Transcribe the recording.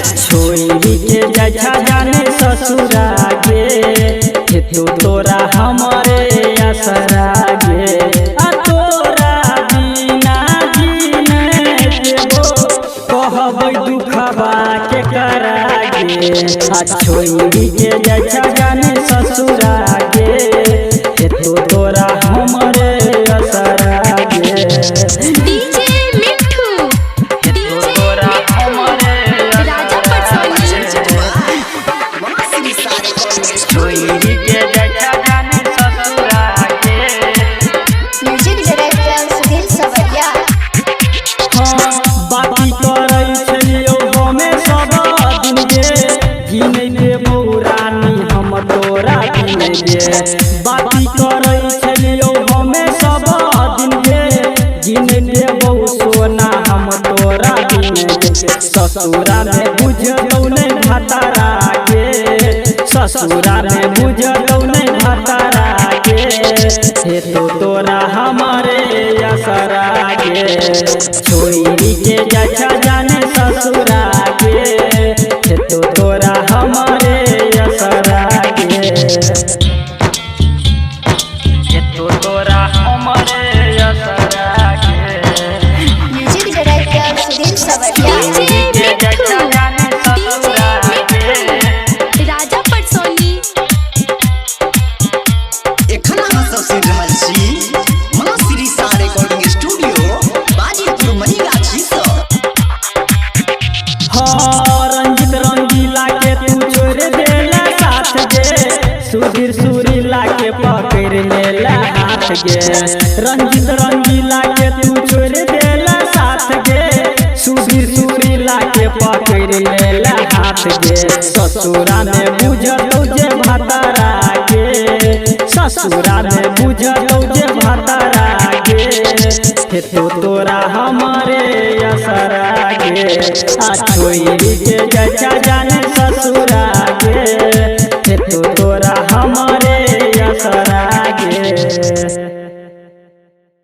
छोरी के जैसा जाने ससुरा गे तू तोरा हमारे असरा गे तोरा बिना जीने देबो कहबै दुखबा के करा गे छोरी के जैसा जाने ससुरा गे तू तोरा हमारे असरा गे डीजे मिठू तोरा हमारे राजा पटसोनी छोरी के जैसा जाने ससुरा गे म्यूजिक डायरेक्टर सुधीर सवरिया। बाकी करै छलियो हमे सब दिन गे गिनै देबो रानी हम तोरा दिन गे बाकी करै छलियो हमे सब दिन गे गिनै देबो सोना हम तोरा दिन गे ससुरा में बुझलौ नै भतारा गे ससुरा में बुझलौ नै भतारा गे तो तोरा हमारे असरा गे छोरी के जैसा जाने ससुरा गे तो तोरा हमारे असरा गे तो तोरा हमारे असरा गे म्यूजिक डायरेक्टर सुधीर सवरिया। डीजे के जैसा मिठू जाने ससुरा गे राजा पटसोनी एखन अहाँ सब सुनि रहल छी माँ श्री सा रिकॉर्डिंग स्टूडियो बाजीपुर मनीगाछी सँ। रंजित रंगीला के तू छोड़ देला साथ गे सुधीर सुरीला के पकड़ लेला हाथ गे रंजित रंगीला के तू छोड़ देला साथ गे सुधीर सुरीला के पकड़ लेला हाथ गे ससुरा में बुझलौ जे भतारा गे ससुरा में बुझलौ जे भतारा गे तो तोरा हमारे असरा गे छोरी के जैसा जाने ससुरा गे तो तोरा हमारे असरा गे।